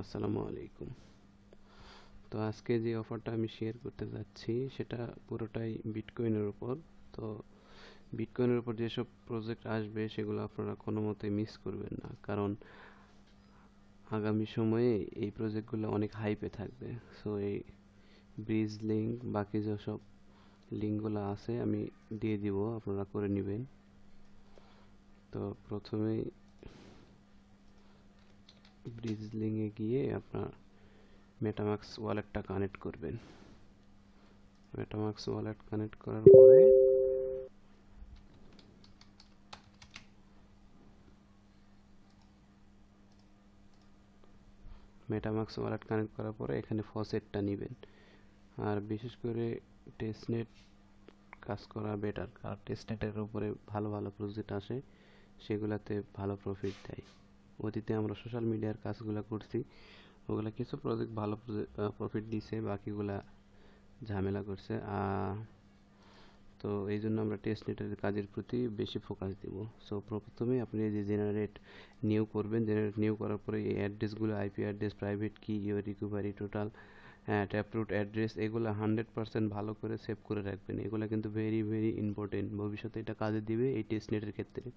আসসালামু আলাইকুম। তো আজকে যে অফারটা আমি শেয়ার করতে যাচ্ছি সেটা পুরোটাই বিটকয়েনের উপর। তো বিটকয়েনের উপর যেসব প্রজেক্ট আসবে সেগুলো আপনারা কোনো মতে মিস করবেন না, কারণ আগামী সময়ে এই প্রজেক্টগুলো অনেক হাইপে থাকবে। সো এই ব্রিজ লিঙ্ক বাকি যেসব লিঙ্কগুলো আছে আমি দিয়ে দিব, আপনারা করে নেবেন। তো প্রথমেই ব্রিজ লিঙ্কে গিয়ে আপনার মেটামাক্স ওয়ালেটটা কানেক্ট করবেন। মেটামাক্স ওয়ালেট কানেক্ট করার পরে এখানে ফসেটটা নেবেন। আর বিশেষ করে টেস্টনেট কাজ করা বেটার, কারণ টেস্টনেটের উপরে ভালো ভালো প্রজেক্ট আসে, সেগুলাতে ভালো প্রফিট দেয়। অতীতে আমরা সোশ্যাল মিডিয়ার কাজগুলো করছি, ওগুলা কিছু প্রজেক্ট ভালো প্রফিট দিছে, বাকিগুলা ঝামেলা করছে। তো এই জন্য আমরা টেস্টনেটের কাজের প্রতি বেশি ফোকাস দিব। সো প্রথমে আপনি যে জেনারেট নিউ করবেন, জেনারেট নিউ করার পরে এই অ্যাড্রেসগুলো, আইপি অ্যাড্রেস, প্রাইভেট কি, ইউর রিকভারি, টোটাল, ট্যাপরুট অ্যাড্রেস, এগুলো 100% ভালো করে সেভ করে রাখবেন। এগুলো কিন্তু ভেরি ভেরি ইম্পর্টেন্ট, ভবিষ্যতে এটা কাজে দিবে এই টেস্টনেটের ক্ষেত্রে।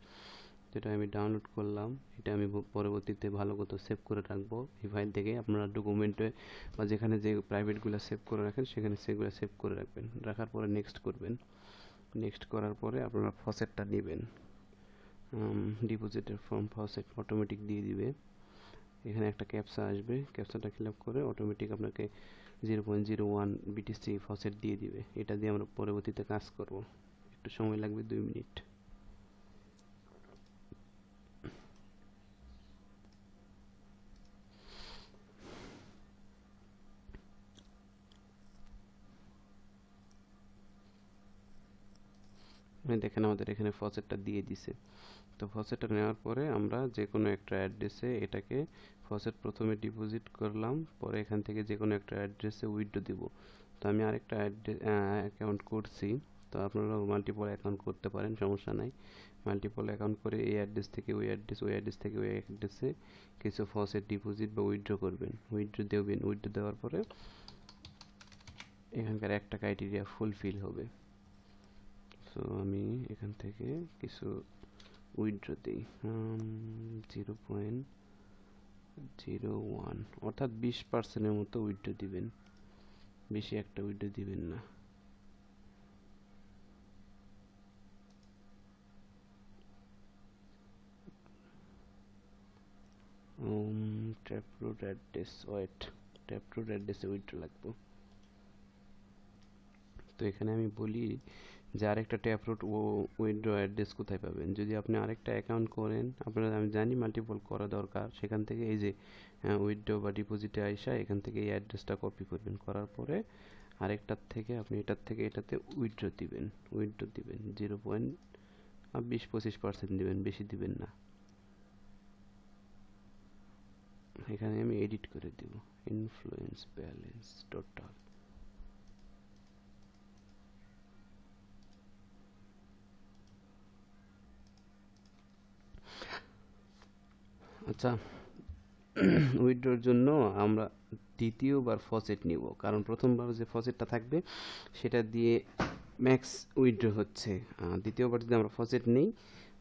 যেটা আমি ডাউনলোড করলাম, এটা আমি পরবর্তীতে ভালো করে সেভ করে রাখবো এই ফাইল থেকে। আপনারা ডকুমেন্টে বা যেখানে যে প্রাইভেটগুলো সেভ করে রাখেন সেখানে সেগুলো সেভ করে রাখবেন। রাখার পরে নেক্সট করবেন। নেক্সট করার পরে আপনারা ফসেটটা নেবেন। ডিপোজিটের ফর্ম ফসেট অটোমেটিক দিয়ে দিবে। এখানে একটা ক্যাপচা আসবে, ক্যাপচাটা ফিল আপ করে অটোমেটিক আপনাকে 0.01 বিটিসি ফসেট দিয়ে দিবে। এটা দিয়ে আমরা পরবর্তীতে কাজ করব। একটু সময় লাগবে, 2 মিনিট। দেখেন আমাদের এখানে ফসেটটা দিয়ে দিছে। তো ফসেটটা নেওয়ার পরে আমরা যে কোনো একটা অ্যাড্রেসে এটাকে ফসেট প্রথমে ডিপোজিট করলাম, পরে এখান থেকে যে কোনো একটা অ্যাড্রেসে উইথড্র দিব। তো আমি আরেকটা অ্যাকাউন্ট করছি, তো আপনারাও মাল্টিপল অ্যাকাউন্ট করতে পারেন, সমস্যা নাই। মাল্টিপল অ্যাকাউন্ট করে এই অ্যাড্রেস থেকে ওই অ্যাড্রেস, ওই অ্যাড্রেস থেকে ওই অ্যাড্রেসে কিছু ফসেট ডিপোজিট বা উইথড্র করবেন। উইথড্র দেবেন, উইথড্র দেওয়ার পরে এখানকার একটা ক্রাইটেরিয়া ফুলফিল হবে। সো আমি এখান থেকে কিছু উইথড্র দিই, 0.01, অর্থাৎ 20%-এর মতো উইথড্র দিবেন, বেশি একটা উইথড্র দিবেন না। ট্যাপরুট অ্যাড্রেস, ওয়েট, ট্যাপরুট অ্যাড্রেসে উইথড্র লাগবে। তো এখানে আমি বলি যে আরেকটা ট্যাপরুট ও উইথড্র অ্যাড্রেস কোথায় পাবেন। যদি আপনি আরেকটা অ্যাকাউন্ট করেন, আপনারা, আমি জানি মাল্টিপল করা দরকার, সেখান থেকে এই যে উইথড্র বা ডিপোজিটে আইসা এখান থেকে এই অ্যাড্রেসটা কপি করবেন। করার পরে আরেকটার থেকে আপনি এটার থেকে এটাতে উইথড্র দিবেন। উইথড্র দিবেন 0.20-25% দিবেন, বেশি দিবেন না। এখানে আমি এডিট করে দিব, ইনফ্লুয়েন্স ব্যালেন্স টোটাল। আচ্ছা, উইথড্রর জন্য আমরা দ্বিতীয়বার ফসেট নিব, কারণ প্রথমবার যে ফসেটটা থাকবে সেটা দিয়ে ম্যাক্স উইথড্র হচ্ছে। দ্বিতীয়বার যদি আমরা ফসেট নিই,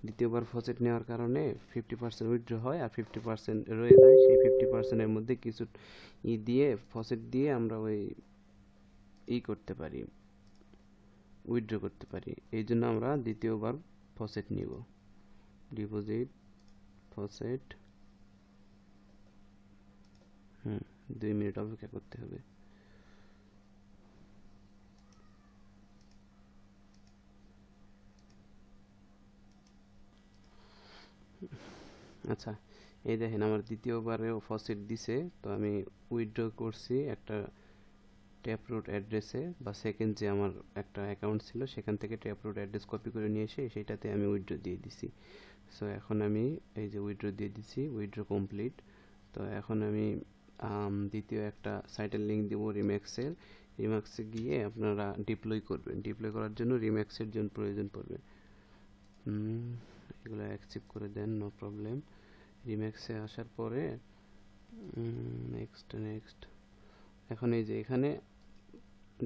দ্বিতীয়বার ফসেট নেওয়ার কারণে 50% উইথড্র হয় আর 50% রয়ে যায়। সেই 50%-এর মধ্যে কিছু দিয়ে ফসেট দিয়ে আমরা ওই করতে পারি, উইথড্র করতে পারি। এই জন্য আমরা দ্বিতীয়বার ফসেট নিব। ডিপোজিট ফসেট, 2 মিনিট অপেক্ষা করতে হবে। আচ্ছা, এই দেখেন আমার দ্বিতীয়বারেও ফসেট দিছে। তো আমি উইথড্র করছি একটা ট্যাপরুট অ্যাড্রেসে, বা সেকেন্ড যে আমার একটা অ্যাকাউন্ট ছিল সেখান থেকে ট্যাপরুট অ্যাড্রেস কপি করে নিয়ে এসে সেইটাতে আমি উইথড্র দিয়ে দিছি। সো এখন আমি এই যে উইথড্র দিয়ে দিছি, উইথড্র কমপ্লিট। তো এখন আমি দ্বিতীয় একটা সাইটের লিঙ্ক দিব, রিম্যাক্সের। রিম্যাক্সে গিয়ে আপনারা ডিপ্লয় করবেন। ডিপ্লয় করার জন্য রিম্যাক্সের জন্য প্রয়োজন পড়বে। এগুলো অ্যাকসেপ্ট করে দেন, নো প্রবলেম। রিম্যাক্সে আসার পরে নেক্সট নেক্সট। এখন এই যে এখানে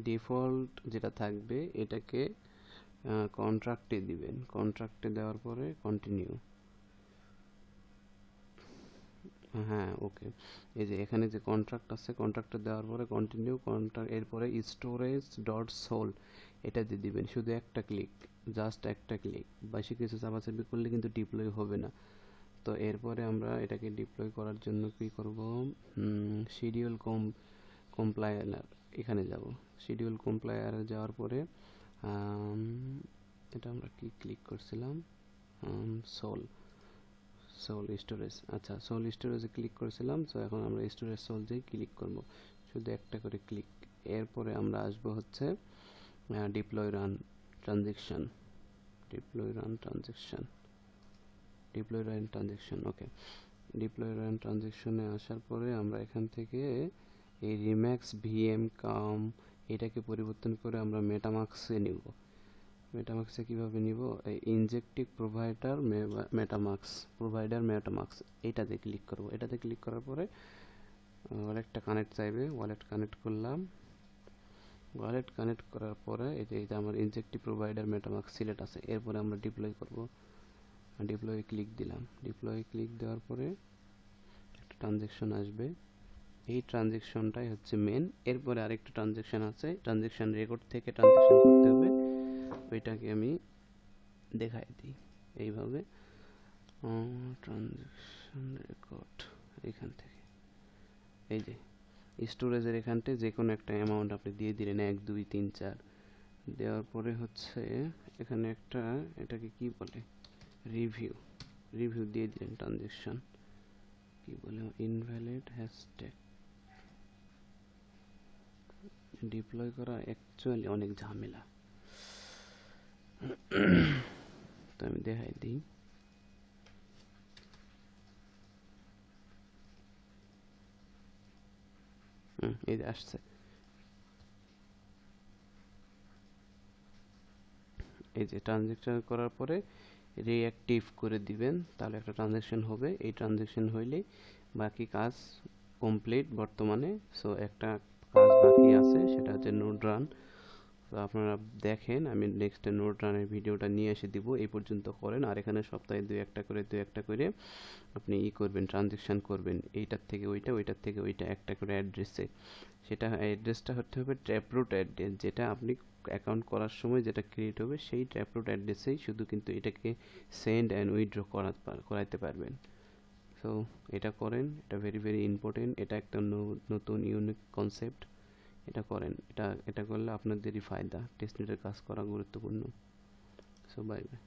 ডিফল্ট যেটা থাকবে এটাকে কন্ট্রাক্টে দিবেন, কন্ট্রাক্টে দেওয়ার পরে কন্টিনিউ। হ্যাঁ ওকে, এই যে এখানে যে কন্ট্রাক্ট আছে কন্ট্রাক্টে দেওয়ার পরে কন্টিনিউ কন্ট্রাক্ট, এরপরে স্টোরেজ ডট সোল এটা দিয়ে দিবেন, শুধু একটা ক্লিক, জাস্ট একটা ক্লিক, বেশি কিছু চাপাচাপি করলে কিন্তু ডিপ্লয় হবে না। তো এরপরে আমরা এটাকে ডিপ্লয় করার জন্য কি করব, শিডিউল কমপ্লায়ার এখানে যাব, শিডিউল কমপ্লায়ারে যাওয়ার পরে এটা আমরা কি ক্লিক করছিলাম, সোল সোল স্টোরেজ, আচ্ছা সোল স্টোরেজে ক্লিক করেছিলাম। সো এখন আমরা স্টোরেজ সোল যেই ক্লিক করব, শুধু একটা করে ক্লিক। এরপরে আমরা আসবো হচ্ছে deploy run transaction, deploy run transaction, deploy run transaction okay. Deploy run ট্রানজেকশনে আসার পরে আমরা এখান থেকে এই রিম্যাক্স ভিএম কাম এটাকে পরিবর্তন করে আমরা মেটামাক্সে নিব। মেটামাক্সে কিভাবে নিব, এই ইনজেক্টিভ প্রোভাইডার মেটামাক্স এইটাতে ক্লিক করব। এটাতে ক্লিক করার পরে ওয়ালেটটা কানেক্ট চাইবে, ওয়ালেট কানেক্ট করলাম। ওয়ালেট কানেক্ট করার পরে এই যে আমার ইনজেক্টিভ প্রোভাইডার মেটামাক্স সিলেক্ট আছে, এরপরে আমরা ডিপ্লয় করব। ডিপ্লয় ক্লিক দিলাম, ডিপ্লয় ক্লিক দেওয়ার পরে একটা ট্রানজেকশন আসবে, এই ট্রানজেকশনটাই হচ্ছে মেন। এরপরে আরেকটা ট্রানজেকশন আছে, ট্রানজেকশন রেকর্ড থেকে ট্রানজেকশন করতে হবে, ওইটাকে আমি দেখাই দিই এইভাবে। ট্রানজেকশন রেকর্ড এখান থেকে এই যে স্টোরেজের এখানটায় যে কোনো একটা অ্যামাউন্ট আপনি দিয়ে দিলেন, 1 2 3 4 দেওয়ার পরে হচ্ছে এখানে একটা, এটাকে কি বলে, রিভিউ, রিভিউ দিয়ে দিলেন। ট্রানজেকশন কি বলে, ইনভ্যালিড হ্যাশট্যাগ। ডিপ্লয় করা অ্যাকচুয়ালি অনেক ঝামেলা, তো আমি দেখাই দিই। এই যে আসছে, এই যে ট্রানজেকশন করার পরে রিঅ্যাক্টিভ করে দিবেন, তাহলে একটা ট্রানজেকশন হবে। এই ট্রানজেকশন হইলে বাকি কাজ কমপ্লিট বর্তমানে। সো একটা কাজ বাকি আছে, সেটা হচ্ছে নোড রান। তো আপনারা দেখেন, আমি নেক্সট নোড রানের ভিডিওটা নিয়ে এসে দিব, এই পর্যন্ত করেন। আর এখানে সপ্তাহে দুই একটা করে আপনি করবেন, ট্রানজেকশন করবেন, এইটার থেকে ওইটা, ওইটার থেকে ওইটা, একটা করে অ্যাড্রেসে। সেটা অ্যাড্রেসটা হতে হবে ট্যাপরুট অ্যাড্রেস, যেটা আপনি অ্যাকাউন্ট করার সময় যেটা ক্রিয়েট হবে সেই ট্যাপরুট অ্যাড্রেসেই শুধু কিন্তু এটাকে সেন্ড অ্যান্ড উইথড্র করাতে পারবেন। সো এটা করেন, এটা ভেরি ভেরি ইম্পর্টেন্ট, এটা একটা নতুন ইউনিক কনসেপ্ট। এটা করেন, এটা করলে আপনাদেরই ফায়দা, টেস্টনেটের কাজ করা গুরুত্বপূর্ণ। So bye bye.